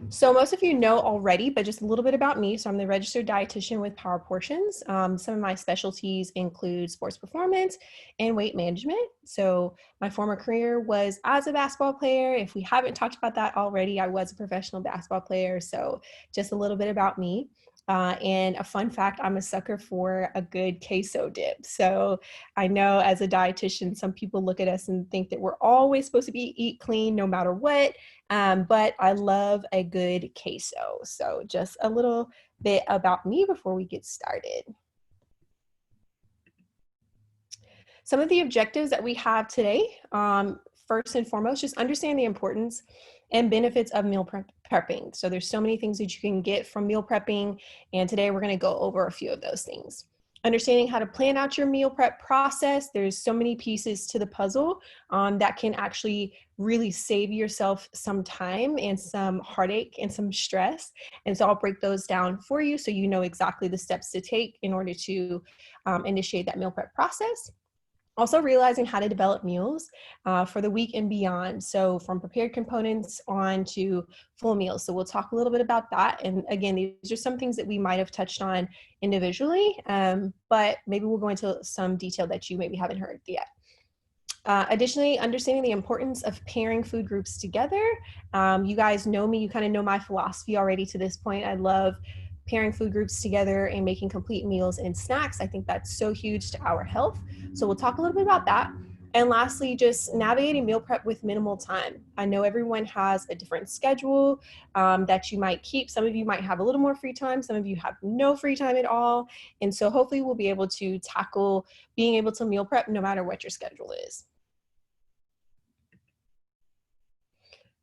So most of you know already, but just a little bit about me. So I'm the registered dietitian with Power Portions. Some of my specialties include sports performance and weight management. So my former career was as a basketball player. If we haven't talked about that already, I was a professional basketball player. So just a little bit about me. And a fun fact, I'm a sucker for a good queso dip. So I know as a dietitian, some people look at us and think that we're always supposed to eat clean no matter what. But I love a good queso. So just a little bit about me before we get started. Some of the objectives that we have today, first and foremost, just understand the importance and benefits of meal prepping. So there's so many things that you can get from meal prepping, and today we're going to go over a few of those things. Understanding how to plan out your meal prep process. There's so many pieces to the puzzle that can actually really save yourself some time and some heartache and some stress. And so I'll break those down for you so you know exactly the steps to take in order to initiate that meal prep process. Also realizing how to develop meals for the week and beyond. So from prepared components on to full meals. So we'll talk a little bit about that. And again, these are some things that we might have touched on individually, but maybe we'll go into some detail that you maybe haven't heard yet. Additionally, understanding the importance of pairing food groups together. You guys know me, you kind of know my philosophy already to this point. I love pairing food groups together and making complete meals and snacks. I think that's so huge to our health. So we'll talk a little bit about that. And lastly, just navigating meal prep with minimal time. I know everyone has a different schedule that you might keep. Some of you might have a little more free time. Some of you have no free time at all. And so hopefully we'll be able to tackle being able to meal prep no matter what your schedule is.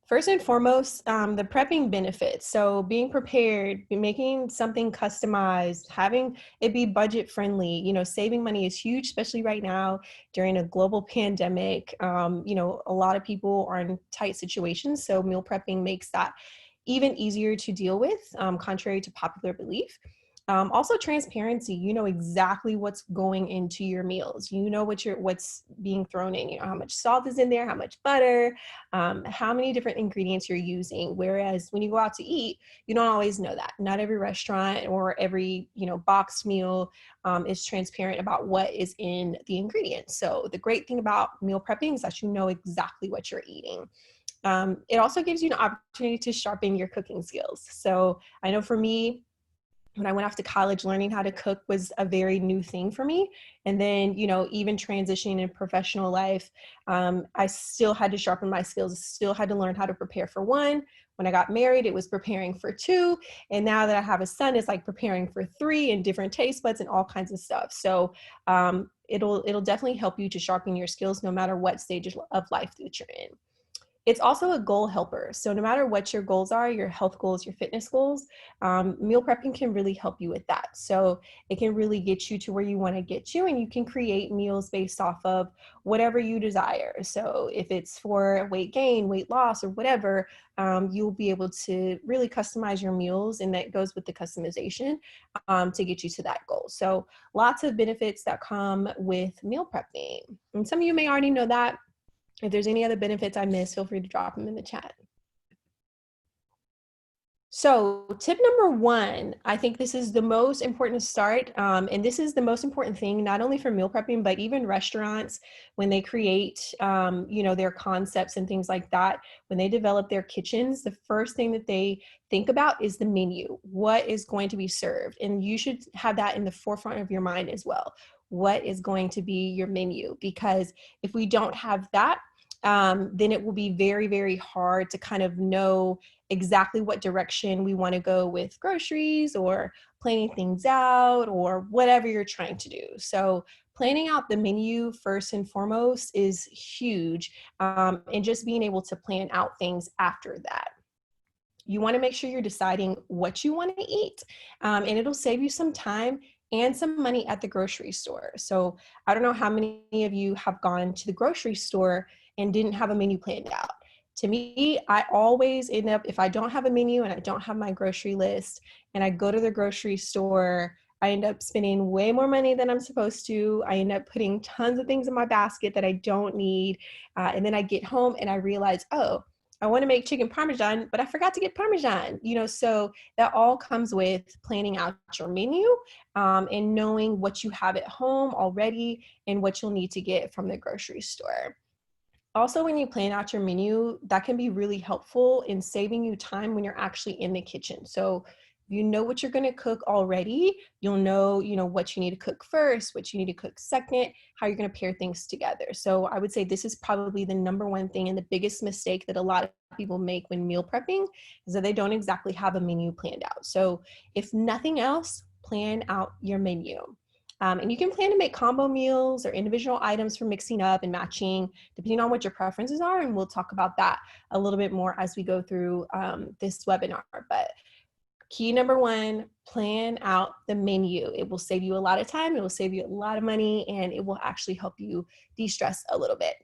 First and foremost, the prepping benefits. So being prepared, making something customized, having it be budget friendly, saving money is huge, especially right now during a global pandemic. A lot of people are in tight situations. So meal prepping makes that even easier to deal with, contrary to popular belief. Also transparency, you know exactly what's going into your meals. You know what's being thrown in, how much salt is in there, how much butter, how many different ingredients you're using. Whereas when you go out to eat, you don't always know that. Not every restaurant or every, boxed meal is transparent about what is in the ingredients. So the great thing about meal prepping is that you know exactly what you're eating. It also gives you an opportunity to sharpen your cooking skills. So I know for me, when I went off to college, learning how to cook was a very new thing for me. And then, even transitioning in professional life, I still had to sharpen my skills, still had to learn how to prepare for one. When I got married, it was preparing for two. And now that I have a son, it's like preparing for three and different taste buds and all kinds of stuff. So it'll definitely help you to sharpen your skills no matter what stage of life that you're in. It's also a goal helper. So no matter what your goals are, your health goals, your fitness goals, meal prepping can really help you with that. So it can really get you to where you want to get you, and you can create meals based off of whatever you desire. So if it's for weight gain, weight loss, or whatever, you'll be able to really customize your meals, and that goes with the customization to get you to that goal. So lots of benefits that come with meal prepping. And some of you may already know that. If there's any other benefits I missed, feel free to drop them in the chat. So tip number one, I think this is the most important to start. And this is the most important thing, not only for meal prepping, but even restaurants, when they create, their concepts and things like that, when they develop their kitchens, the first thing that they think about is the menu. What is going to be served? And you should have that in the forefront of your mind as well. What is going to be your menu? Because if we don't have that, then it will be very, very hard to kind of know exactly what direction we want to go with groceries or planning things out or whatever you're trying to do. So planning out the menu first and foremost is huge, and just being able to plan out things after that. You want to make sure you're deciding what you want to eat, and it'll save you some time and some money at the grocery store. So I don't know how many of you have gone to the grocery store and didn't have a menu planned out. To me, I always end up, if I don't have a menu and I don't have my grocery list and I go to the grocery store, I end up spending way more money than I'm supposed to. I end up putting tons of things in my basket that I don't need. And then I get home and I realize, oh, I want to make chicken parmesan, but I forgot to get parmesan. So that all comes with planning out your menu, and knowing what you have at home already and what you'll need to get from the grocery store. Also, when you plan out your menu, that can be really helpful in saving you time when you're actually in the kitchen. So if you know what you're going to cook already, you'll know, what you need to cook first, what you need to cook second, how you're going to pair things together. So I would say this is probably the number one thing and the biggest mistake that a lot of people make when meal prepping is that they don't exactly have a menu planned out. So if nothing else, plan out your menu. And you can plan to make combo meals or individual items for mixing up and matching, depending on what your preferences are. And we'll talk about that a little bit more as we go through this webinar. But key number one, plan out the menu. It will save you a lot of time, it will save you a lot of money, and it will actually help you de-stress a little bit.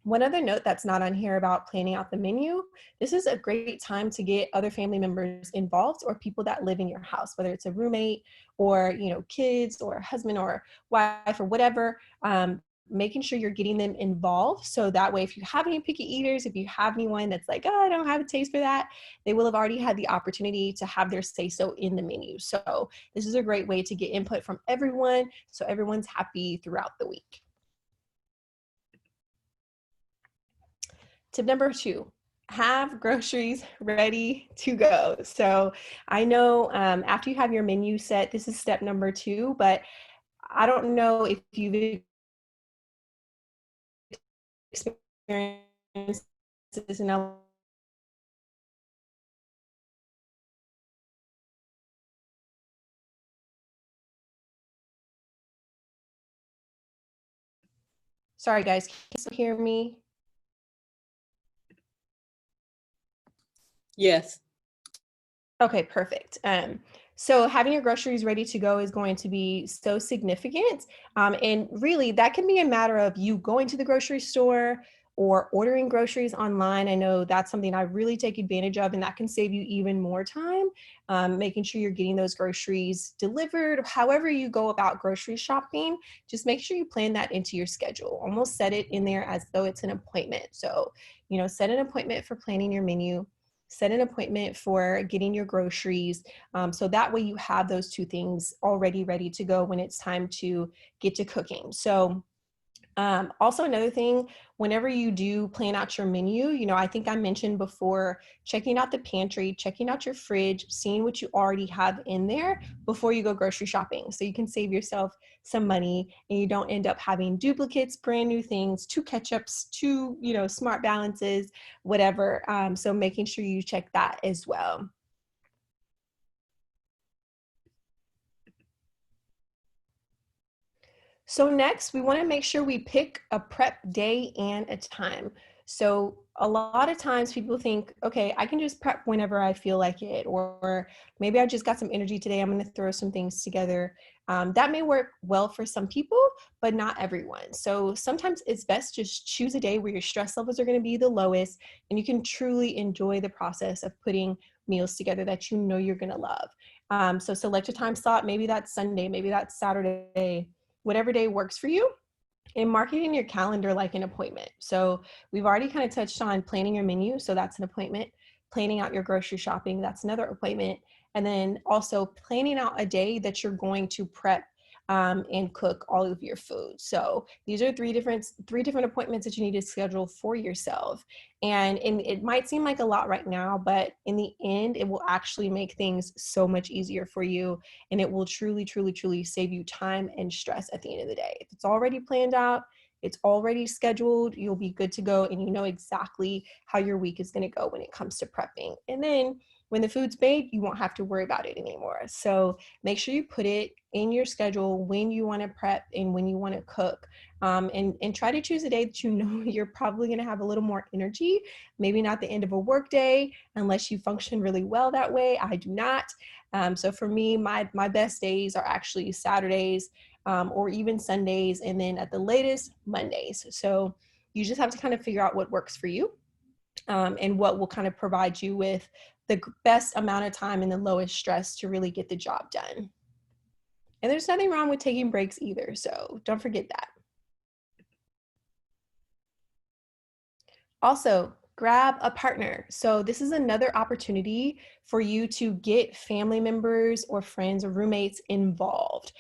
One other note that's not on here about planning out the menu, this is a great time to get other family members involved or people that live in your house, whether it's a roommate or, kids or husband or wife or whatever. Making sure you're getting them involved. So that way, if you have any picky eaters, if you have anyone that's like, oh, I don't have a taste for that, they will have already had the opportunity to have their say so in the menu. So this is a great way to get input from everyone so everyone's happy throughout the week. Tip number 2, have groceries ready to go. So I know after you have your menu set, this is step number 2, but I don't know if you've experienced this in a Sorry guys, can you still hear me? Yes. Okay, perfect. So having your groceries ready to go is going to be so significant. And really, that can be a matter of you going to the grocery store or ordering groceries online. I know that's something I really take advantage of, and that can save you even more time, making sure you're getting those groceries delivered. However you go about grocery shopping, just make sure you plan that into your schedule. Almost set it in there as though it's an appointment. So, set an appointment for planning your menu, set an appointment for getting your groceries. So that way you have those two things already ready to go when it's time to get to cooking. So also another thing, whenever you do plan out your menu, I think I mentioned before, checking out the pantry, checking out your fridge, seeing what you already have in there before you go grocery shopping. So you can save yourself some money and you don't end up having duplicates, brand new things, 2 ketchups, 2, smart balances, whatever. So making sure you check that as well. So next, we want to make sure we pick a prep day and a time. So a lot of times people think, okay, I can just prep whenever I feel like it, or maybe I just got some energy today, I'm going to throw some things together. That may work well for some people, but not everyone. So sometimes it's best just choose a day where your stress levels are going to be the lowest and you can truly enjoy the process of putting meals together that you know you're going to love. So select a time slot, maybe that's Sunday, maybe that's Saturday, whatever day works for you, and mark it in your calendar like an appointment. So we've already kind of touched on planning your menu. So that's an appointment. Planning out your grocery shopping, that's another appointment. And then also planning out a day that you're going to prep and cook all of your food. So these are three different appointments that you need to schedule for yourself. And it might seem like a lot right now, but in the end, it will actually make things so much easier for you. And it will truly, truly, truly save you time and stress at the end of the day. If it's already planned out, it's already scheduled, you'll be good to go, and you know exactly how your week is going to go when it comes to prepping. And then when the food's made, you won't have to worry about it anymore. So make sure you put it in your schedule when you want to prep and when you want to cook. And try to choose a day that you know you're probably going to have a little more energy. Maybe not the end of a work day, unless you function really well that way. I do not. So for me, my best days are actually Saturdays, or even Sundays, and then at the latest, Mondays. So you just have to kind of figure out what works for you, and what will kind of provide you with the best amount of time and the lowest stress to really get the job done. And there's nothing wrong with taking breaks either, so don't forget that. Also, Grab a partner. So this is another opportunity for you to get family members or friends or roommates involved.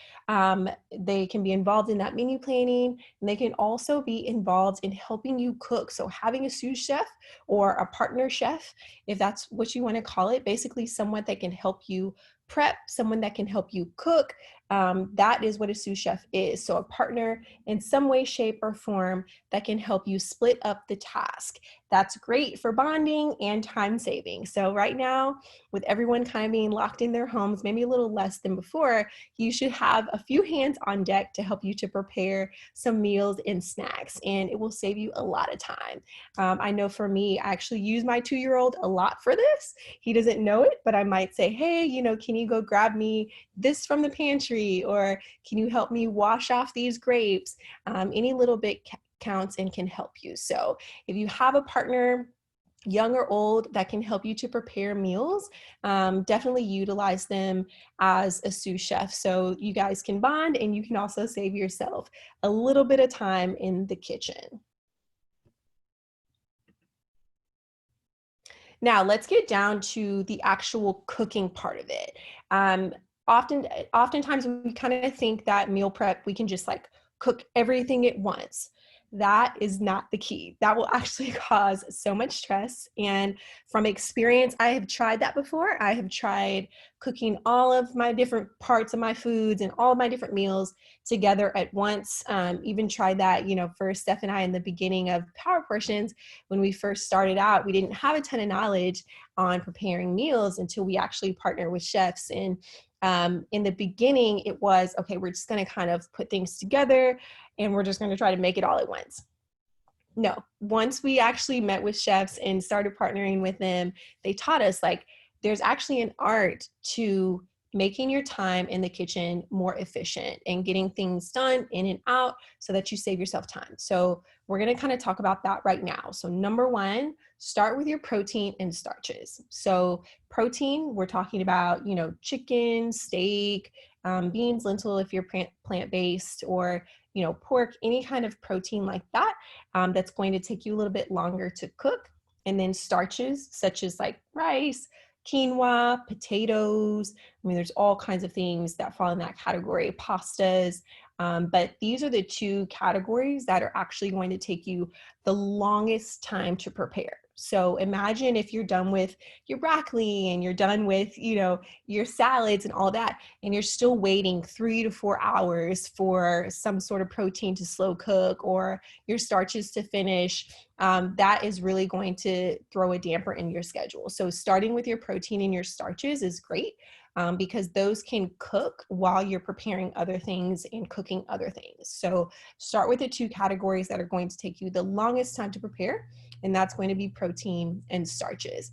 They can be involved in that menu planning, and they can also be involved in helping you cook. So having a sous chef or a partner chef, if that's what you want to call it, basically someone that can help you prep, someone that can help you cook. That is what a sous chef is. So a partner in some way, shape, or form that can help you split up the task. That's great for bonding and time saving. So right now, with everyone kind of being locked in their homes, maybe a little less than before, you should have a few hands on deck to help you to prepare some meals and snacks, and it will save you a lot of time. I know for me, I actually use my 2-year-old a lot for this. He doesn't know it, but I might say, hey, can you go grab me this from the pantry? Or can you help me wash off these grapes? Any little bit counts and can help you. So if you have a partner, young or old, that can help you to prepare meals, definitely utilize them as a sous chef so you guys can bond and you can also save yourself a little bit of time in the kitchen. Now let's get down to the actual cooking part of it. Um, oftentimes we kind of think that meal prep, we can just like cook everything at once. That is not the key. That will actually cause so much stress. And from experience, I have tried that before. I have tried cooking all of my different parts of my foods and all of my different meals together at once. Even tried that, for Steph and I in the beginning of Power Portions. When we first started out, we didn't have a ton of knowledge on preparing meals until we actually partnered with chefs. And in the beginning, it was, okay, we're just going to kind of put things together and we're just going to try to make it all at once. No, once we actually met with chefs and started partnering with them, they taught us like there's actually an art to making your time in the kitchen more efficient and getting things done in and out so that you save yourself time. So we're going to kind of talk about that right now. So number one, start with your protein and starches. So protein, we're talking about, chicken, steak, beans, lentil if you're plant-based, or pork, any kind of protein like that, that's going to take you a little bit longer to cook. And then starches such as like rice, quinoa, potatoes. I mean, there's all kinds of things that fall in that category, pastas. But these are the two categories that are actually going to take you the longest time to prepare. So imagine if you're done with your broccoli and you're done with, your salads and all that, and you're still waiting 3 to 4 hours for some sort of protein to slow cook or your starches to finish. That is really going to throw a damper in your schedule. So starting with your protein and your starches is great. Because those can cook while you're preparing other things and cooking other things. So start with the two categories that are going to take you the longest time to prepare, and that's going to be protein and starches.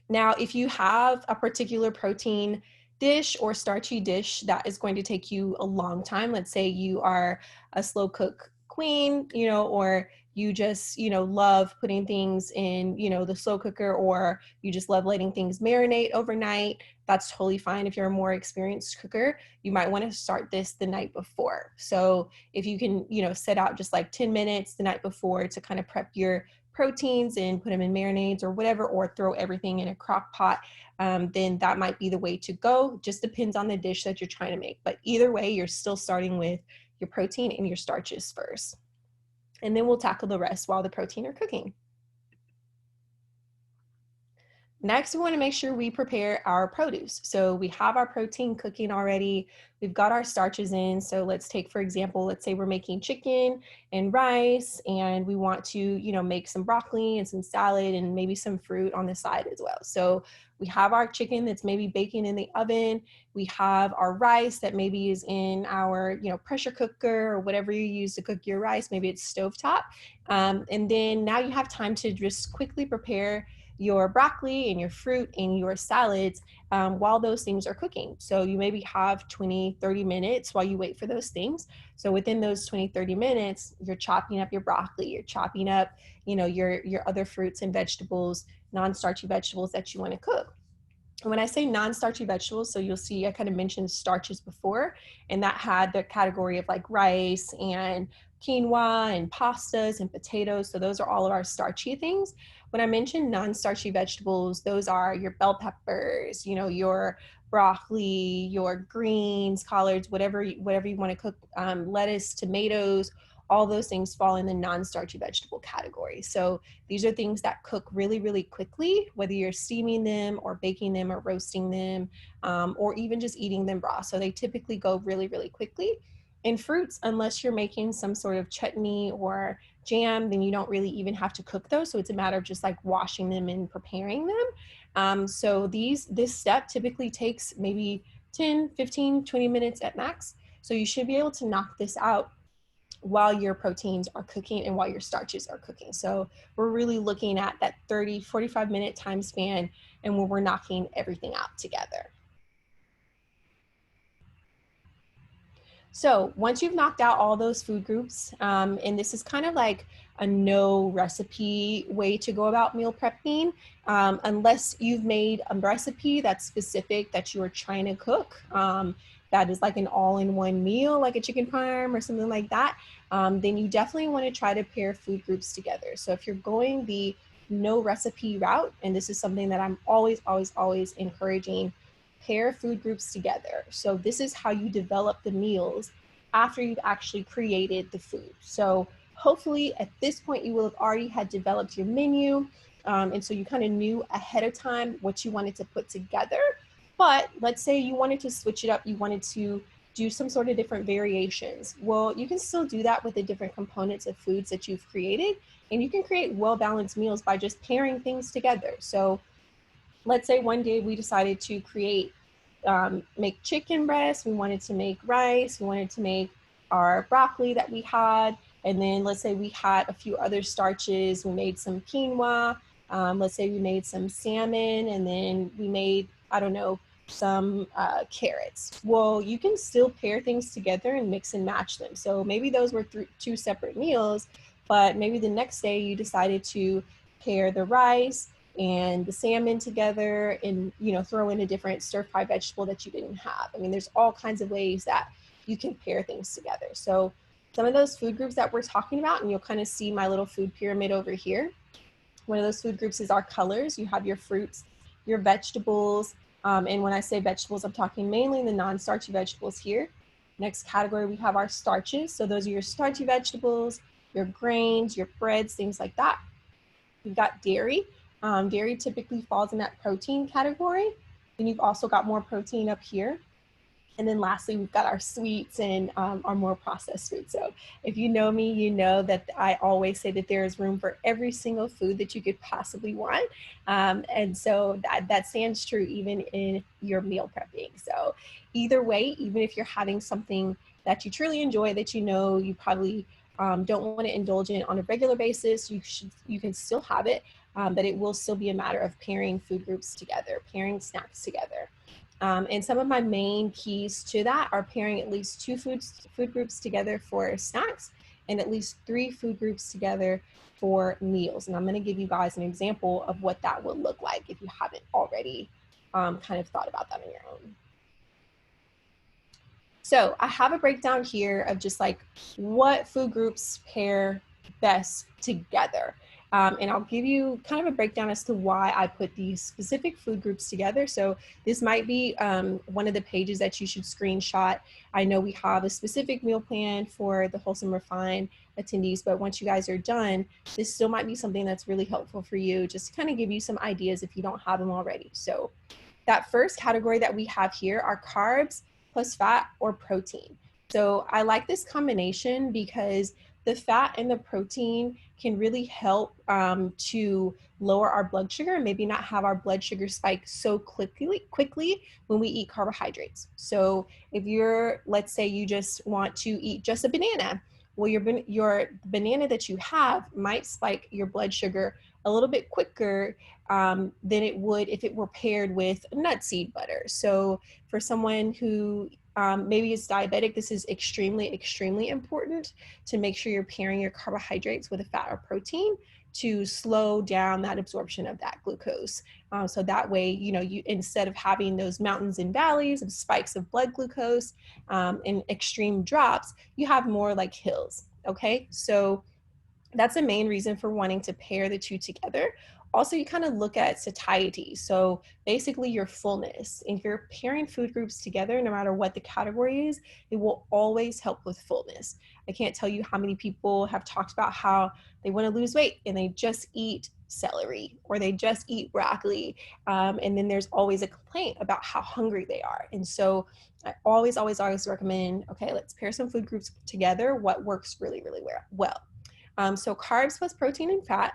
Now, if you have a particular protein dish or starchy dish that is going to take you a long time, let's say you are a slow cook queen, or you just, love putting things in, the slow cooker, or you just love letting things marinate overnight, that's totally fine. If you're a more experienced cooker, you might want to start this the night before. So if you can, set out just like 10 minutes the night before to kind of prep your proteins and put them in marinades or whatever, or throw everything in a crock pot, then that might be the way to go. Just depends on the dish that you're trying to make. But either way, you're still starting with your protein and your starches first. And then we'll tackle the rest while the protein are cooking. Next, we want to make sure we prepare our produce. So we have our protein cooking already. We've got our starches in. So let's take, for example, let's say we're making chicken and rice, and we want to, make some broccoli and some salad and maybe some fruit on the side as well. So we have our chicken that's maybe baking in the oven. We have our rice that maybe is in our, pressure cooker or whatever you use to cook your rice. Maybe it's stovetop. And then now you have time to just quickly prepare your broccoli and your fruit and your salads while those things are cooking. So you maybe have 20, 30 minutes while you wait for those things. So within those 20, 30 minutes, you're chopping up your broccoli, you're chopping up, your other fruits and vegetables, non-starchy vegetables that you want to cook. And when I say non-starchy vegetables, so you'll see I kind of mentioned starches before, and that had the category of like rice and quinoa and pastas and potatoes. So those are all of our starchy things. When I mentioned non-starchy vegetables, those are your bell peppers, your broccoli, your greens, collards, whatever you want to cook, lettuce, tomatoes, all those things fall in the non-starchy vegetable category. So these are things that cook really, really quickly, whether you're steaming them or baking them or roasting them, or even just eating them raw. So they typically go really, really quickly. In fruits, unless you're making some sort of chutney or jam, then you don't really even have to cook those. So it's a matter of just like washing them and preparing them. So this step typically takes maybe 10, 15, 20 minutes at max. So you should be able to knock this out while your proteins are cooking and while your starches are cooking. So we're really looking at that 30, 45-minute time span and when we're knocking everything out together. So once you've knocked out all those food groups, and this is kind of like a no recipe way to go about meal prepping, unless you've made a recipe that's specific that you are trying to cook, that is like an all-in-one meal, like a chicken parm or something like that, then you definitely want to try to pair food groups together. So if you're going the no recipe route, and this is something that I'm always, always, always encouraging, pair food groups together. So this is how you develop the meals after you've actually created the food. So hopefully at this point you will have already had developed your menu. And so you kind of knew ahead of time what you wanted to put together. But let's say you wanted to switch it up, you wanted to do some sort of different variations. Well, you can still do that with the different components of foods that you've created. And you can create well-balanced meals by just pairing things together. So let's say one day we decided to make chicken breast, we wanted to make rice, we wanted to make our broccoli that we had, and then let's say we had a few other starches, we made some quinoa, let's say we made some salmon, and then we made, I don't know, some carrots. Well, you can still pair things together and mix and match them. So maybe those were two separate meals, but maybe the next day you decided to pair the rice and the salmon together and throw in a different stir fry vegetable that you didn't have. I mean, there's all kinds of ways that you can pair things together. So some of those food groups that we're talking about, and you'll kind of see my little food pyramid over here. One of those food groups is our colors. You have your fruits, your vegetables, and when I say vegetables, I'm talking mainly the non-starchy vegetables here. Next category, we have our starches. So those are your starchy vegetables, your grains, your breads, things like that. You've got dairy. Dairy typically falls in that protein category. Then you've also got more protein up here. And then lastly, we've got our sweets and our more processed foods. So if you know me, you know that I always say that there is room for every single food that you could possibly want. And so that stands true even in your meal prepping. So either way, even if you're having something that you truly enjoy, that you probably don't want to indulge in on a regular basis, you can still have it, but it will still be a matter of pairing food groups together, pairing snacks together. And some of my main keys to that are pairing at least two food groups together for snacks and at least 3 food groups together for meals. And I'm going to give you guys an example of what that would look like if you haven't already kind of thought about that on your own. So I have a breakdown here of just like what food groups pair best together. And I'll give you kind of a breakdown as to why I put these specific food groups together. So this might be one of the pages that you should screenshot. I know we have a specific meal plan for the Wholesome Refined attendees, but once you guys are done, this still might be something that's really helpful for you, just to kind of give you some ideas if you don't have them already. So that first category that we have here are carbs plus fat or protein. So I like this combination because the fat and the protein can really help to lower our blood sugar and maybe not have our blood sugar spike so quickly when we eat carbohydrates. So if let's say you just want to eat just a banana, well, your banana that you have might spike your blood sugar a little bit quicker than it would if it were paired with nut seed butter. So for someone who maybe is diabetic, this is extremely, extremely important to make sure you're pairing your carbohydrates with a fat or protein to slow down that absorption of that glucose. So that way, you instead of having those mountains and valleys of spikes of blood glucose and extreme drops, you have more like hills. Okay, so that's the main reason for wanting to pair the two together. Also, you kind of look at satiety. So basically your fullness. If you're pairing food groups together, no matter what the category is, it will always help with fullness. I can't tell you how many people have talked about how they want to lose weight and they just eat celery or they just eat broccoli. And then there's always a complaint about how hungry they are. And so I always recommend, okay, let's pair some food groups together. What works really, really well. So carbs plus protein and fat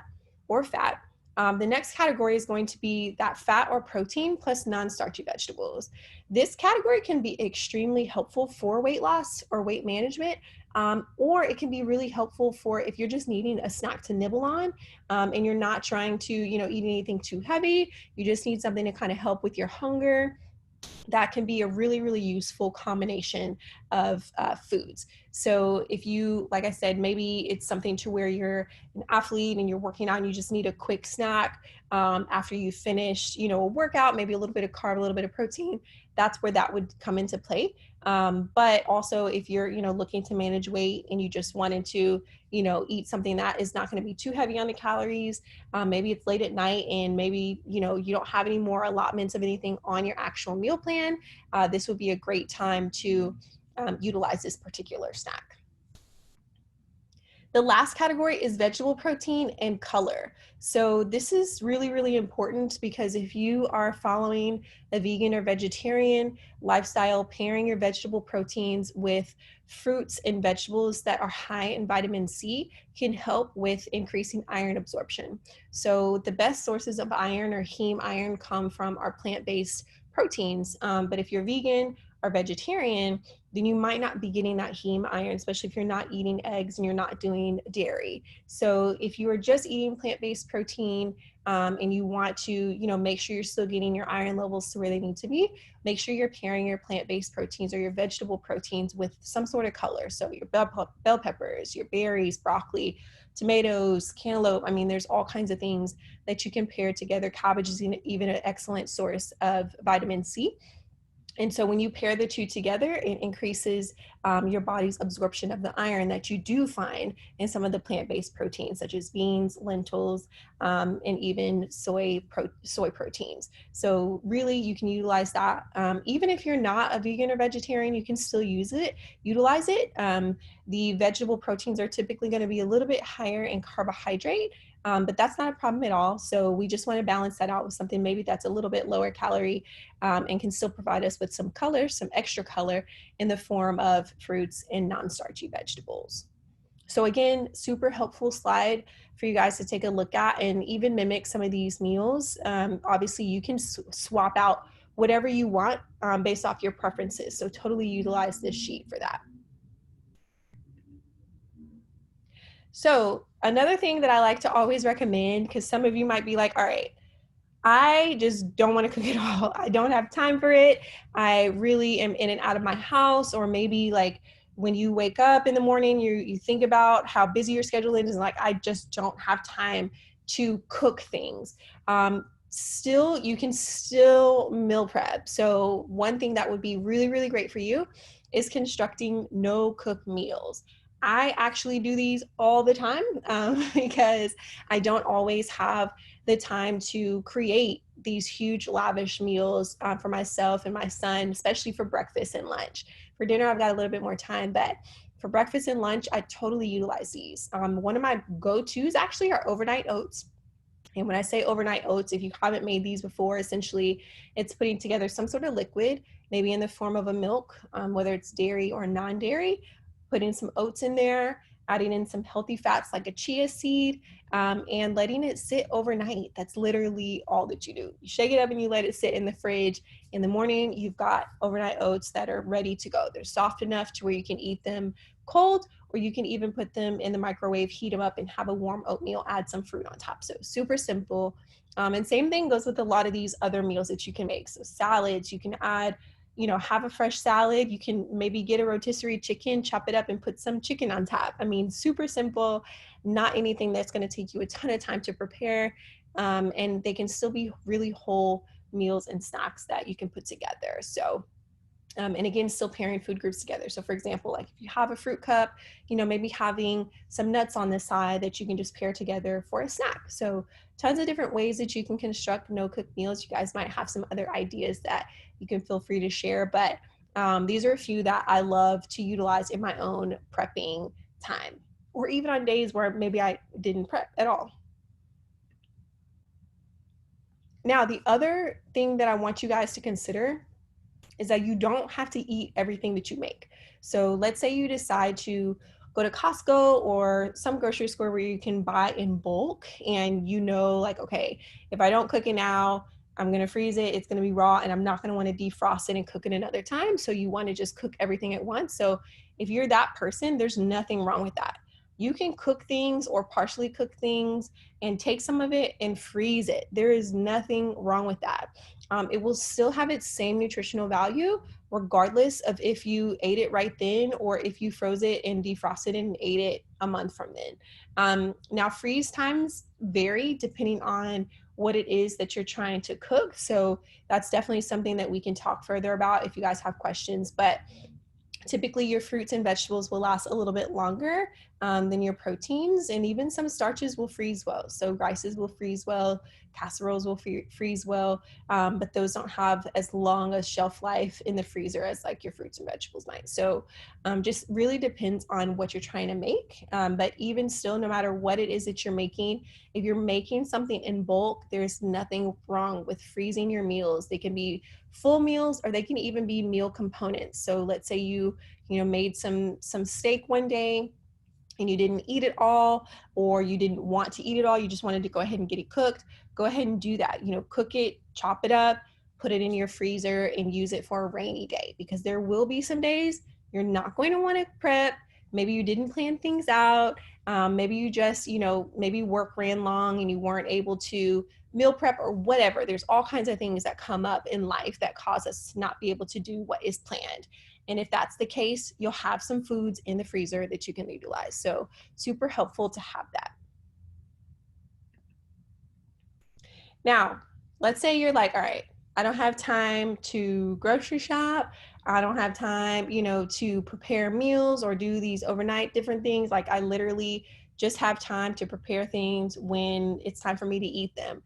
or fat. The next category is going to be that fat or protein plus non-starchy vegetables. This category can be extremely helpful for weight loss or weight management, or it can be really helpful for if you're just needing a snack to nibble on, and you're not trying to, eat anything too heavy. You just need something to kind of help with your hunger. That can be a really, really useful combination of foods. So if you, like I said, maybe it's something to where you're an athlete and you're working out and you just need a quick snack after you finish, a workout, maybe a little bit of carb, a little bit of protein, that's where that would come into play. But also if you're, looking to manage weight and you just wanted to, eat something that is not going to be too heavy on the calories. Maybe it's late at night and maybe, you don't have any more allotments of anything on your actual meal plan. This would be a great time to utilize this particular snack. The last category is vegetable protein and color. So this is really, really important because if you are following a vegan or vegetarian lifestyle, pairing your vegetable proteins with fruits and vegetables that are high in vitamin C can help with increasing iron absorption. So the best sources of iron or heme iron come from our plant-based proteins. But if you're vegan or vegetarian, then you might not be getting that heme iron, especially if you're not eating eggs and you're not doing dairy. So if you are just eating plant-based protein and you want to, make sure you're still getting your iron levels to where they need to be, make sure you're pairing your plant-based proteins or your vegetable proteins with some sort of color. So your bell peppers, your berries, broccoli, tomatoes, cantaloupe. I mean, there's all kinds of things that you can pair together. Cabbage is even an excellent source of vitamin C. And so when you pair the two together, it increases your body's absorption of the iron that you do find in some of the plant-based proteins, such as beans, lentils, and even soy proteins. So really, you can utilize that. Even if you're not a vegan or vegetarian, you can still utilize it. The vegetable proteins are typically going to be a little bit higher in carbohydrate, but that's not a problem at all. So we just want to balance that out with something maybe that's a little bit lower calorie and can still provide us with some color, some extra color in the form of fruits and non-starchy vegetables. So again, super helpful slide for you guys to take a look at and even mimic some of these meals. Obviously, you can swap out whatever you want based off your preferences. So totally utilize this sheet for that. So another thing that I like to always recommend, because some of you might be like, all right, I just don't want to cook at all. I don't have time for it. I really am in and out of my house, or maybe like when you wake up in the morning, you think about how busy your schedule is, and like I just don't have time to cook things. Still, you can still meal prep. So one thing that would be really, really great for you is constructing NoCook meals. I actually do these all the time because I don't always have the time to create these huge lavish meals for myself and my son, especially for breakfast and lunch. For dinner, I've got a little bit more time, but for breakfast and lunch, I totally utilize these. One of my go-tos actually are overnight oats. And when I say overnight oats, if you haven't made these before, essentially it's putting together some sort of liquid, maybe in the form of a milk, whether it's dairy or non-dairy, putting some oats in there, adding in some healthy fats like a chia seed, and letting it sit overnight. That's literally all that you do. You shake it up and you let it sit in the fridge. In the morning, you've got overnight oats that are ready to go. They're soft enough to where you can eat them cold, or you can even put them in the microwave, heat them up, and have a warm oatmeal, add some fruit on top. So super simple. And same thing goes with a lot of these other meals that you can make. So salads, you can add, have a fresh salad. You can maybe get a rotisserie chicken, chop it up and put some chicken on top. I mean, super simple, not anything that's going to take you a ton of time to prepare. And they can still be really whole meals and snacks that you can put together. So And again, still pairing food groups together. So for example, like if you have a fruit cup, maybe having some nuts on the side that you can just pair together for a snack. So tons of different ways that you can construct no-cook meals. You guys might have some other ideas that you can feel free to share, but these are a few that I love to utilize in my own prepping time, or even on days where maybe I didn't prep at all. Now, the other thing that I want you guys to consider is that you don't have to eat everything that you make. So let's say you decide to go to Costco or some grocery store where you can buy in bulk, and like, okay, if I don't cook it now, I'm going to freeze it, it's going to be raw, and I'm not going to want to defrost it and cook it another time. So you want to just cook everything at once. So if you're that person, there's nothing wrong with that. You can cook things or partially cook things and take some of it and freeze it. There is nothing wrong with that. It will still have its same nutritional value, regardless of if you ate it right then or if you froze it and defrosted it and ate it a month from then. Now, freeze times vary depending on what it is that you're trying to cook. So that's definitely something that we can talk further about if you guys have questions. But typically your fruits and vegetables will last a little bit longer than your proteins, and even some starches will freeze well. So rices will freeze well, casseroles will freeze well, but those don't have as long a shelf life in the freezer as like your fruits and vegetables might. So just really depends on what you're trying to make. But even still, no matter what it is that you're making, if you're making something in bulk, there's nothing wrong with freezing your meals. They can be full meals, or they can even be meal components. So let's say you made some steak one day and you didn't eat it all, or you didn't want to eat it all, you just wanted to go ahead and get it cooked, go ahead and do that. Cook it, chop it up, put it in your freezer and use it for a rainy day, because there will be some days you're not going to want to prep. Maybe you didn't plan things out. Maybe you just maybe work ran long and you weren't able to meal prep or whatever. There's all kinds of things that come up in life that cause us to not be able to do what is planned. And if that's the case, you'll have some foods in the freezer that you can utilize. So super helpful to have that. Now, let's say you're like, all right, I don't have time to grocery shop. I don't have time, to prepare meals or do these overnight different things. Like I literally just have time to prepare things when it's time for me to eat them.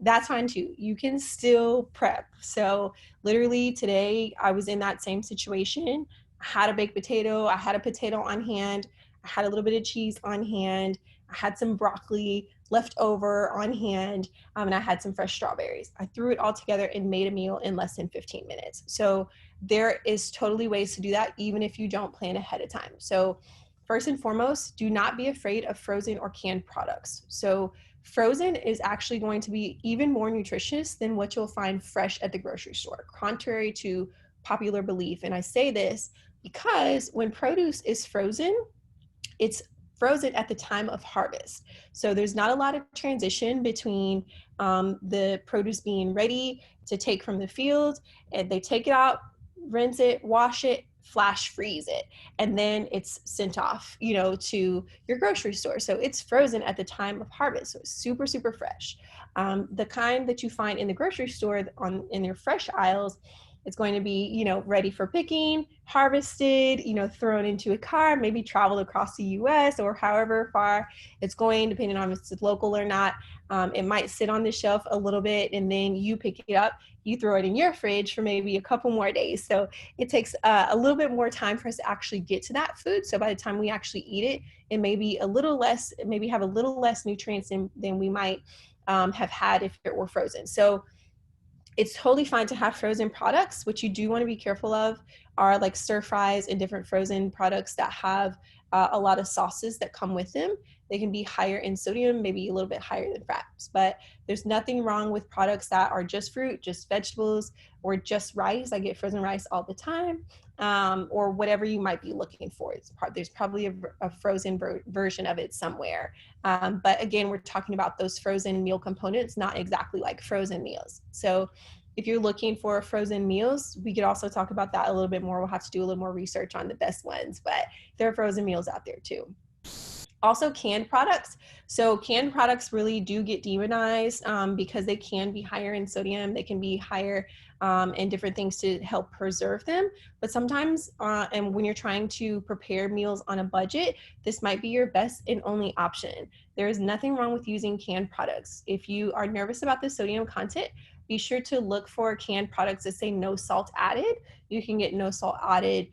That's fine too. You can still prep. So literally today I was in that same situation. I had a baked potato. I had a potato on hand. I had a little bit of cheese on hand. I had some broccoli left over on hand, and I had some fresh strawberries. I threw it all together and made a meal in less than 15 minutes. So there is totally ways to do that, even if you don't plan ahead of time. So first and foremost, do not be afraid of frozen or canned products. So frozen is actually going to be even more nutritious than what you'll find fresh at the grocery store, contrary to popular belief. And I say this because when produce is frozen, it's frozen at the time of harvest. So there's not a lot of transition between the produce being ready to take from the field, and they take it out, rinse it, wash it, flash freeze it, and then it's sent off, to your grocery store. So it's frozen at the time of harvest. So it's super, super fresh. The kind that you find in the grocery store in your fresh aisles, it's going to be, ready for picking, harvested, thrown into a car, maybe traveled across the US or however far it's going, depending on if it's local or not. It might sit on the shelf a little bit, and then you pick it up, you throw it in your fridge for maybe a couple more days. So it takes a little bit more time for us to actually get to that food. So by the time we actually eat it, it may be a little less, maybe have a little less nutrients than we might have had if it were frozen. So it's totally fine to have frozen products. What you do want to be careful of are like stir fries and different frozen products that have a lot of sauces that come with them. They can be higher in sodium, maybe a little bit higher than fats, but there's nothing wrong with products that are just fruit, just vegetables, or just rice. I get frozen rice all the time, or whatever you might be looking for. There's probably a frozen version of it somewhere. But again, we're talking about those frozen meal components, not exactly like frozen meals. So if you're looking for frozen meals, we could also talk about that a little bit more. We'll have to do a little more research on the best ones, but there are frozen meals out there too. Also, canned products. So canned products really do get demonized because they can be higher in sodium. They can be higher in different things to help preserve them. But sometimes, and when you're trying to prepare meals on a budget, this might be your best and only option. There is nothing wrong with using canned products. If you are nervous about the sodium content, be sure to look for canned products that say no salt added. You can get no salt added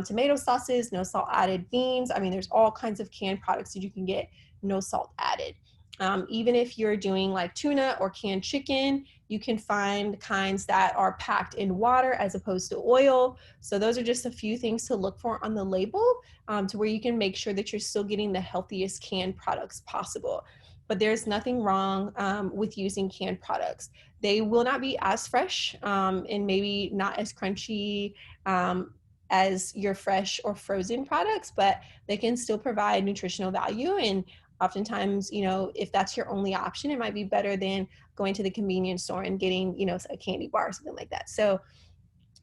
tomato sauces, no salt added beans. I mean, there's all kinds of canned products that you can get no salt added. Even if you're doing like tuna or canned chicken, you can find kinds that are packed in water as opposed to oil. So those are just a few things to look for on the label to where you can make sure that you're still getting the healthiest canned products possible. But there's nothing wrong with using canned products. They will not be as fresh and maybe not as crunchy as your fresh or frozen products, but they can still provide nutritional value. And oftentimes, if that's your only option, it might be better than going to the convenience store and getting, a candy bar or something like that. So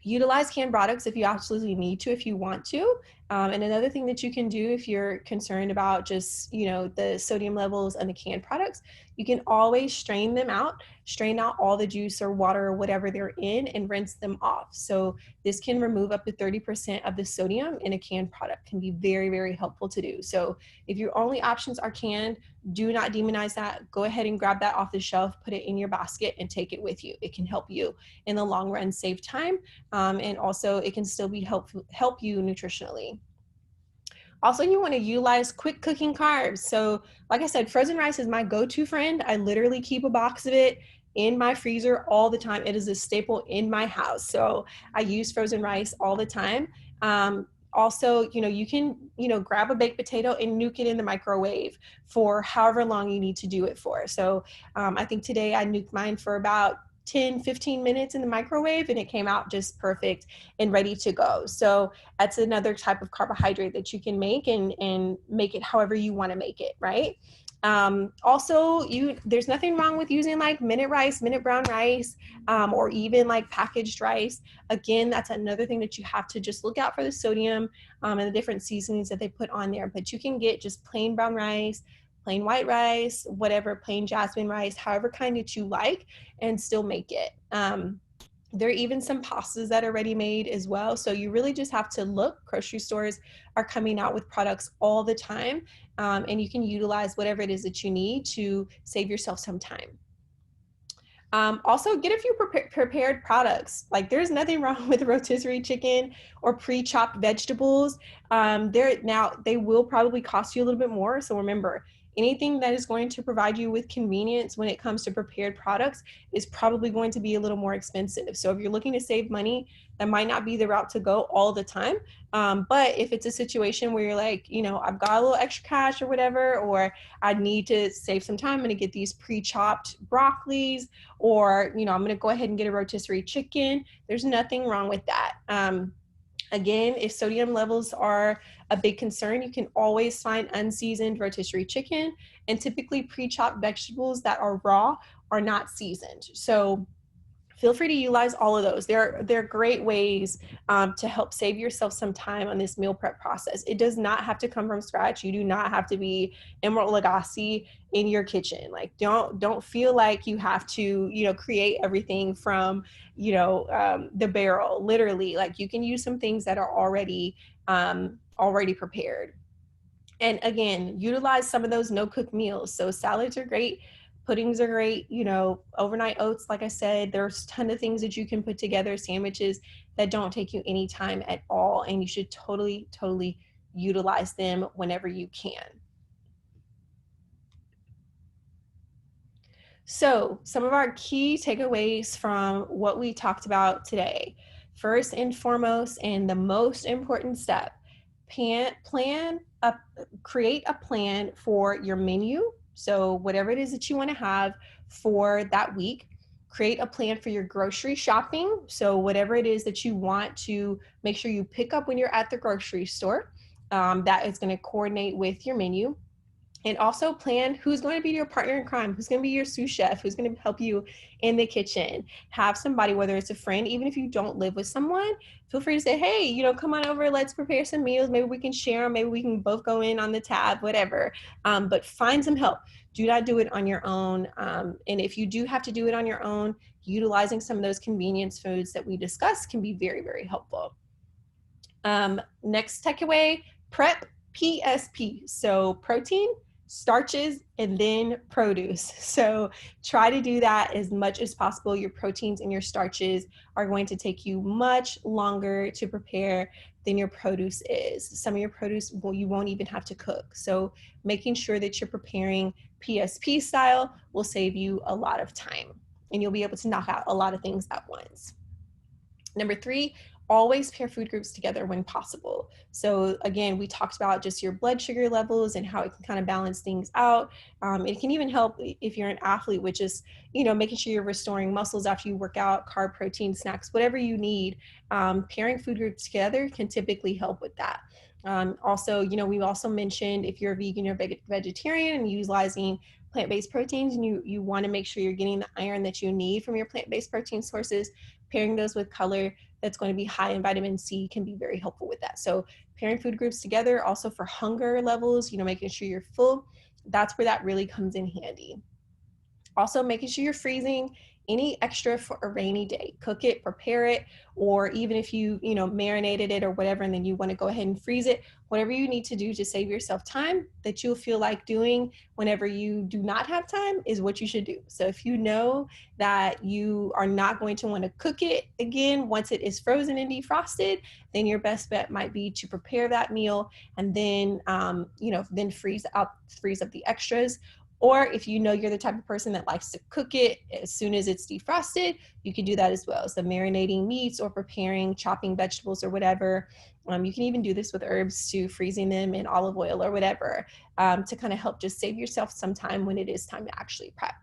utilize canned products if you absolutely need to, if you want to. And another thing that you can do if you're concerned about just, the sodium levels and the canned products, you can always strain out all the juice or water or whatever they're in and rinse them off. So this can remove up to 30% of the sodium in a canned product. Can be very, very helpful to do. So if your only options are canned, do not demonize that. Go ahead and grab that off the shelf, put it in your basket and take it with you. It can help you in the long run save time. And also it can still be help you nutritionally. Also, you want to utilize quick cooking carbs. So like I said, frozen rice is my go-to friend. I literally keep a box of it in my freezer all the time. It is a staple in my house. So I use frozen rice all the time. Also, you can, grab a baked potato and nuke it in the microwave for however long you need to do it for. So I think today I nuked mine for about 10-15 minutes in the microwave and it came out just perfect and ready to go. So that's another type of carbohydrate that you can make and make it however you want to make it, right? Also, there's nothing wrong with using like minute brown rice, or even like packaged rice. Again, that's another thing that you have to just look out for the sodium and the different seasonings that they put on there. But you can get just plain brown rice, plain white rice, whatever, plain jasmine rice, however kind that you like, and still make it. There are even some pastas that are ready made as well. So you really just have to look. Grocery stores are coming out with products all the time, and you can utilize whatever it is that you need to save yourself some time. Also, get a few prepared products. Like there's nothing wrong with rotisserie chicken or pre-chopped vegetables. They will probably cost you a little bit more. So remember, anything that is going to provide you with convenience when it comes to prepared products is probably going to be a little more expensive. So if you're looking to save money, that might not be the route to go all the time. But if it's a situation where you're like, I've got a little extra cash or whatever, or I need to save some time, I'm going to get these pre-chopped broccolis, or, I'm going to go ahead and get a rotisserie chicken. There's nothing wrong with that. Again, if sodium levels are a big concern, you can always find unseasoned rotisserie chicken, and typically pre-chopped vegetables that are raw are not seasoned. So feel free to utilize all of those. They're great ways to help save yourself some time on this meal prep process. It does not have to come from scratch. You do not have to be Emerald Lagasse in your kitchen. Like don't feel like you have to, create everything from, the barrel. Literally, like you can use some things that are already prepared. And again, utilize some of those no-cook meals. So salads are great, puddings are great, overnight oats, like I said, there's a ton of things that you can put together, sandwiches that don't take you any time at all, and you should totally, totally utilize them whenever you can. So some of our key takeaways from what we talked about today. First and foremost, and the most important step, create a plan for your menu. So whatever it is that you want to have for that week, create a plan for your grocery shopping. So whatever it is that you want to make sure you pick up when you're at the grocery store, that is going to coordinate with your menu. And also plan who's going to be your partner in crime, who's going to be your sous chef, who's going to help you in the kitchen. Have somebody, whether it's a friend, even if you don't live with someone, feel free to say, hey, come on over, let's prepare some meals. Maybe we can share them. Maybe we can both go in on the tab, whatever. But find some help. Do not do it on your own. And if you do have to do it on your own, utilizing some of those convenience foods that we discussed can be very, very helpful. Next takeaway, prep PSP. So protein, starches, and then produce. So try to do that as much as possible. Your proteins and your starches are going to take you much longer to prepare than your produce is. Some of your produce, well, you won't even have to cook. So making sure that you're preparing PSP style will save you a lot of time, and you'll be able to knock out a lot of things at once. Number 3, always pair food groups together when possible. So again, we talked about just your blood sugar levels and how it can kind of balance things out. It can even help if you're an athlete, which is, making sure you're restoring muscles after you work out, carb, protein, snacks, whatever you need. Pairing food groups together can typically help with that. Also, we also mentioned if you're a vegan or vegetarian and utilizing plant-based proteins, and you want to make sure you're getting the iron that you need from your plant-based protein sources, pairing those with color that's going to be high in vitamin C can be very helpful with that. So pairing food groups together, also for hunger levels, making sure you're full, that's where that really comes in handy. Also, making sure you're freezing any extra for a rainy day. Cook it, prepare it, or even if you marinated it or whatever, and then you want to go ahead and freeze it, whatever you need to do to save yourself time that you'll feel like doing whenever you do not have time is what you should do. So if you know that you are not going to want to cook it again once it is frozen and defrosted, then your best bet might be to prepare that meal and then then freeze up the extras. Or if you're the type of person that likes to cook it as soon as it's defrosted, you can do that as well. So marinating meats or preparing, chopping vegetables or whatever. You can even do this with herbs too, freezing them in olive oil or whatever, to kind of help just save yourself some time when it is time to actually prep.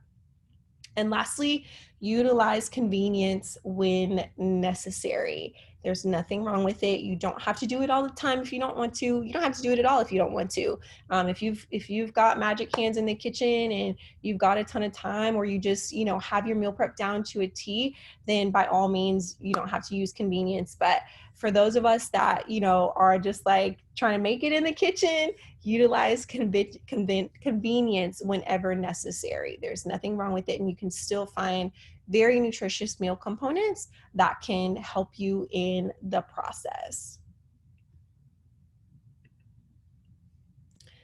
And lastly, utilize convenience when necessary. There's nothing wrong with it. You don't have to do it all the time if you don't want to. You don't have to do it at all if you don't want to. If you've got magic hands in the kitchen and you've got a ton of time, or you just have your meal prep down to a T, then by all means you don't have to use convenience. But for those of us that are just like trying to make it in the kitchen, utilize convenience whenever necessary. There's nothing wrong with it, and you can still find very nutritious meal components that can help you in the process.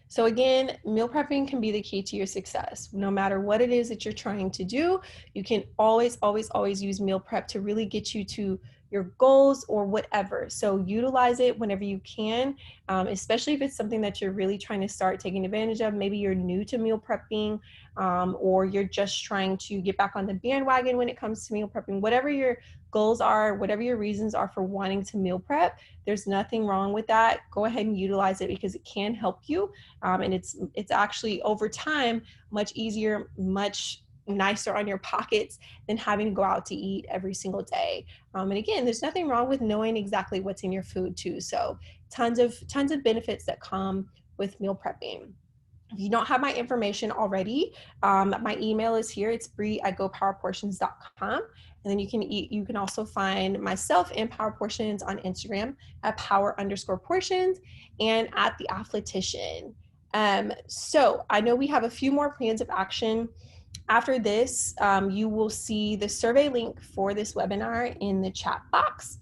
So again, meal prepping can be the key to your success. No matter what it is that you're trying to do, you can always, always, always use meal prep to really get you to your goals or whatever. So utilize it whenever you can, especially if it's something that you're really trying to start taking advantage of. Maybe you're new to meal prepping, or you're just trying to get back on the bandwagon when it comes to meal prepping. Whatever your goals are, whatever your reasons are for wanting to meal prep, there's nothing wrong with that. Go ahead and utilize it because it can help you. And it's actually over time much easier, much nicer on your pockets than having to go out to eat every single day. And again, there's nothing wrong with knowing exactly what's in your food too. So tons of benefits that come with meal prepping. If you don't have my information already, my email is here. It's brie@gopowerportions.com. And then you can also find myself and Power Portions on Instagram at power_portions and at the Athletician. So I know we have a few more plans of action. After this, you will see the survey link for this webinar in the chat box.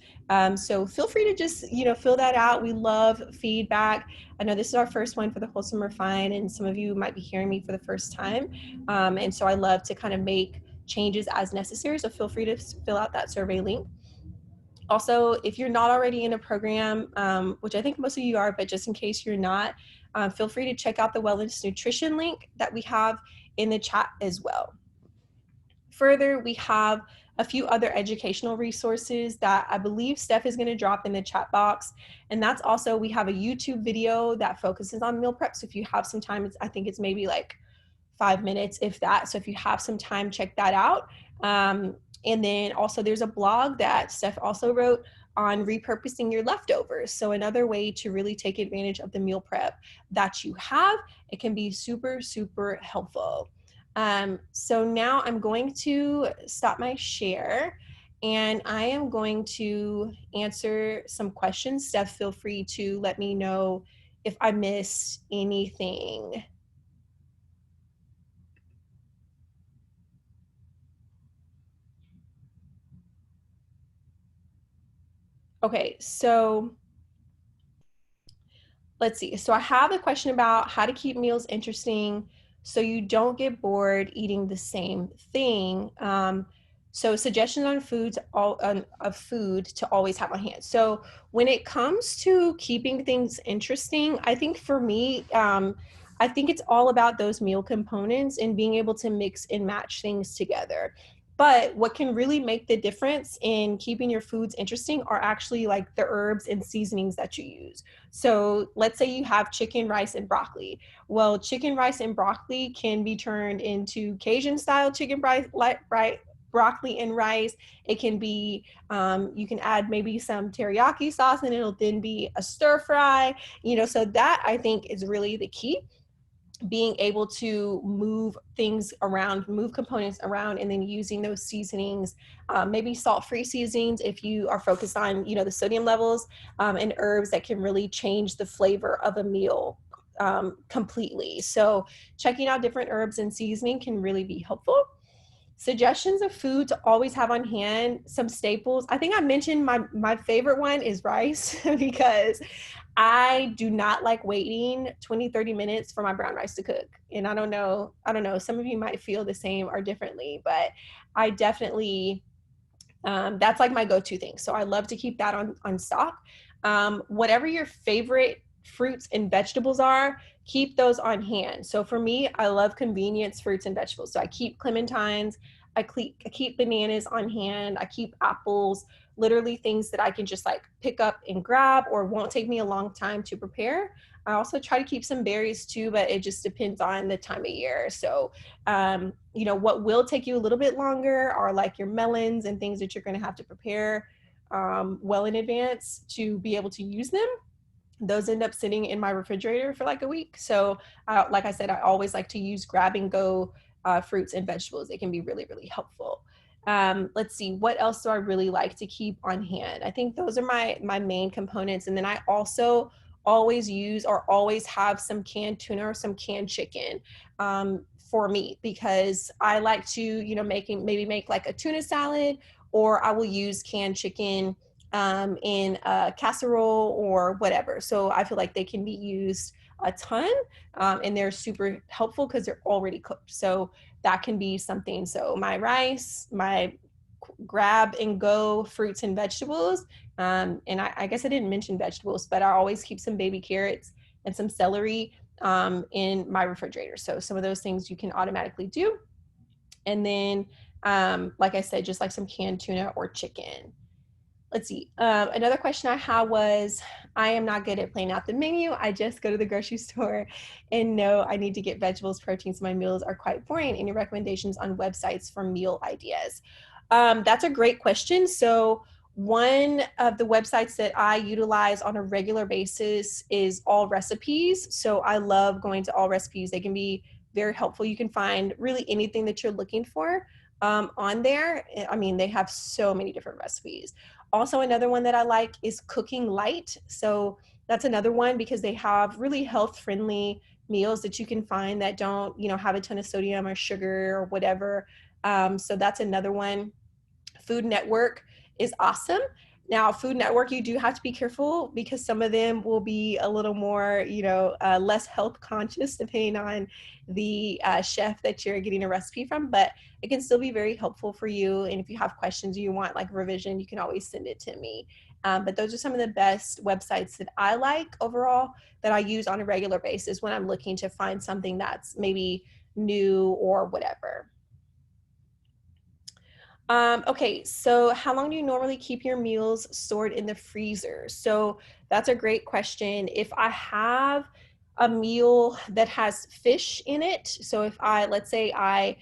So feel free to just, fill that out. We love feedback. I know this is our first one for the Wholesome Refine, and some of you might be hearing me for the first time. And so I love to kind of make changes as necessary. So feel free to fill out that survey link. Also, if you're not already in a program, which I think most of you are, but just in case you're not, feel free to check out the Wellness Nutrition link that we have in the chat as well. Further, we have a few other educational resources that I believe Steph is going to drop in the chat box. And that's also, we have a YouTube video that focuses on meal prep. So if you have some time, I think it's maybe like 5 minutes, if that. So if you have some time, check that out. And then also there's a blog that Steph also wrote on repurposing your leftovers. So another way to really take advantage of the meal prep that you have, it can be super, super helpful. So now I'm going to stop my share and I am going to answer some questions. Steph, feel free to let me know if I missed anything. Okay, so let's see. So I have a question about how to keep meals interesting so you don't get bored eating the same thing. So suggestions on foods all of food to always have on hand. So when it comes to keeping things interesting, I think for me, I think it's all about those meal components and being able to mix and match things together. But what can really make the difference in keeping your foods interesting are actually like the herbs and seasonings that you use. So let's say you have chicken, rice, and broccoli. Well, chicken, rice, and broccoli can be turned into Cajun style chicken, rice, broccoli and rice. It can be, you can add maybe some teriyaki sauce and it'll then be a stir fry, so that I think is really the key, being able to move things around, move components around, and then using those seasonings, maybe salt-free seasonings if you are focused on, the sodium levels, and herbs that can really change the flavor of a meal completely. So checking out different herbs and seasoning can really be helpful. Suggestions of food to always have on hand, some staples. I think I mentioned my favorite one is rice because I do not like waiting 20, 30 minutes for my brown rice to cook. And I don't know, some of you might feel the same or differently, but I definitely, that's like my go-to thing. So I love to keep that on stock. Whatever your favorite fruits and vegetables are, keep those on hand. So for me, I love convenience fruits and vegetables. So I keep clementines, I keep bananas on hand, I keep apples, literally things that I can just like pick up and grab or won't take me a long time to prepare. I also try to keep some berries too, but it just depends on the time of year. So, what will take you a little bit longer are like your melons and things that you're going to have to prepare well in advance to be able to use them. Those end up sitting in my refrigerator for like a week. So, like I said, I always like to use grab and go fruits and vegetables. It can be really, really helpful. Let's see, what else do I really like to keep on hand? I think those are my main components. And then I also always use or always have some canned tuna or some canned chicken for me, because I like to, make like a tuna salad, or I will use canned chicken in a casserole or whatever. So I feel like they can be used a ton, and they're super helpful because they're already cooked. So that can be something. So my rice, my grab and go fruits and vegetables. And I guess I didn't mention vegetables, but I always keep some baby carrots and some celery in my refrigerator. So some of those things you can automatically do. And then, like I said, just like some canned tuna or chicken. Let's see. Another question I had was, I am not good at planning out the menu. I just go to the grocery store and know I need to get vegetables, proteins. My meals are quite boring. Any recommendations on websites for meal ideas? That's a great question. So one of the websites that I utilize on a regular basis is All Recipes. So I love going to All Recipes. They can be very helpful. You can find really anything that you're looking for on there. I mean, they have so many different recipes. Also, another one that I like is Cooking Light. So that's another one because they have really health friendly meals that you can find that don't, have a ton of sodium or sugar or whatever. So that's another one. Food Network is awesome. Now, Food Network, you do have to be careful because some of them will be a little more, less health conscious depending on the chef that you're getting a recipe from, but it can still be very helpful for you. And if you have questions or you want like revision, you can always send it to me. But those are some of the best websites that I like overall that I use on a regular basis when I'm looking to find something that's maybe new or whatever. Okay, so how long do you normally keep your meals stored in the freezer? So that's a great question. If I have a meal that has fish in it, so if let's say I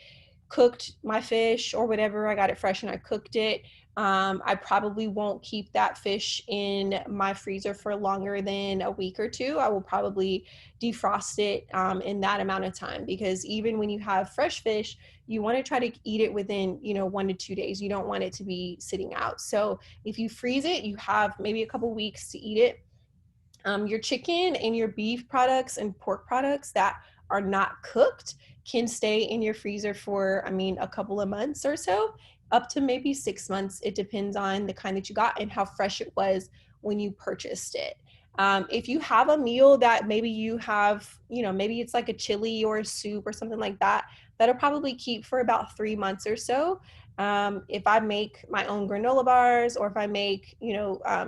cooked my fish or whatever, I got it fresh and I cooked it, I probably won't keep that fish in my freezer for longer than a week or two. I will probably defrost it in that amount of time, because even when you have fresh fish, you want to try to eat it within 1 to 2 days. You don't want it to be sitting out. So if you freeze it, you have maybe a couple weeks to eat it. Your chicken and your beef products and pork products that are not cooked can stay in your freezer for, a couple of months or so, up to maybe 6 months. It depends on the kind that you got and how fresh it was when you purchased it. If you have a meal that maybe you have, maybe it's like a chili or a soup or something like that, that'll probably keep for about 3 months or so. If I make my own granola bars, or if I make,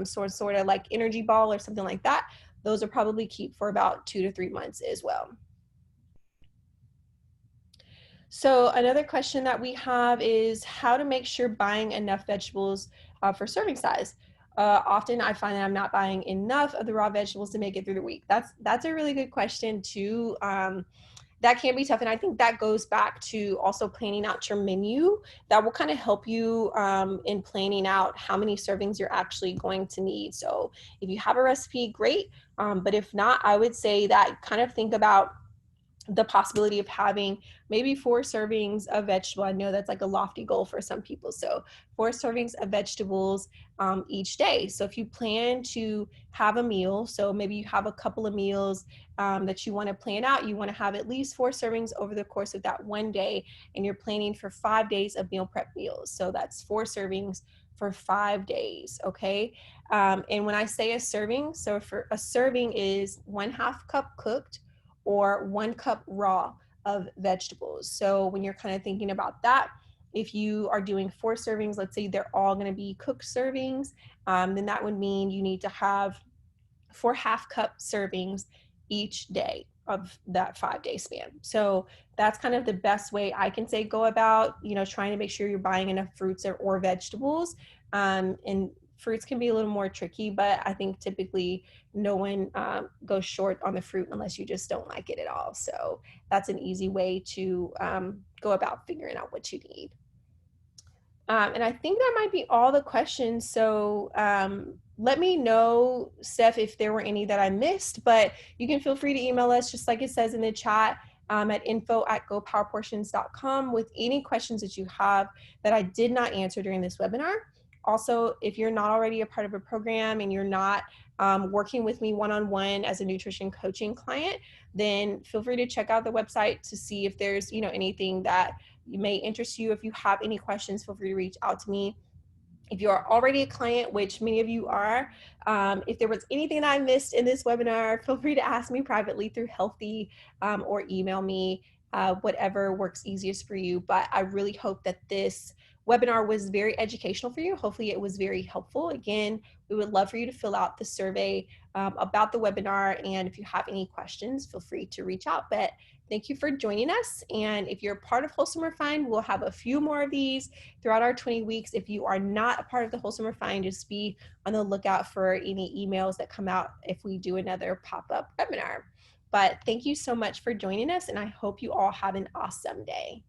sort of like energy ball or something like that, those will probably keep for about 2 to 3 months as well. So another question that we have is how to make sure buying enough vegetables for serving size. Often I find that I'm not buying enough of the raw vegetables to make it through the week. That's a really good question too. That can be tough. And I think that goes back to also planning out your menu. That will kind of help you in planning out how many servings you're actually going to need. So if you have a recipe, great. But if not, I would say that kind of think about the possibility of having maybe 4 servings of vegetable. I know that's like a lofty goal for some people. So 4 servings of vegetables each day. So if you plan to have a meal, so maybe you have a couple of meals that you want to plan out, you want to have at least 4 servings over the course of that one day, and you're planning for 5 days of meal prep meals. So that's 4 servings for 5 days, okay? And when I say a serving, so for a serving is 1/2 cup cooked or 1 cup raw of vegetables. So when you're kind of thinking about that, if you are doing 4 servings, let's say they're all going to be cooked servings, then that would mean you need to have 4 1/2 cup servings each day of that 5 day span. So that's kind of the best way I can say go about, trying to make sure you're buying enough fruits or vegetables. And fruits can be a little more tricky, but I think typically no one goes short on the fruit unless you just don't like it at all. So that's an easy way to go about figuring out what you need. And I think that might be all the questions. So let me know, Steph, if there were any that I missed, but you can feel free to email us, just like it says in the chat, at info@gopowerportions.com with any questions that you have that I did not answer during this webinar. Also, if you're not already a part of a program and you're not working with me one-on-one as a nutrition coaching client, then feel free to check out the website to see if there's anything that may interest you. If you have any questions, feel free to reach out to me. If you are already a client, which many of you are, if there was anything that I missed in this webinar, feel free to ask me privately through Healthy or email me, whatever works easiest for you. But I really hope that this webinar was very educational for you. Hopefully it was very helpful. Again, we would love for you to fill out the survey about the webinar. And if you have any questions, feel free to reach out. But thank you for joining us. And if you're part of Wholesome Refined, we'll have a few more of these throughout our 20 weeks. If you are not a part of the Wholesome Refined, just be on the lookout for any emails that come out if we do another pop-up webinar. But thank you so much for joining us, and I hope you all have an awesome day.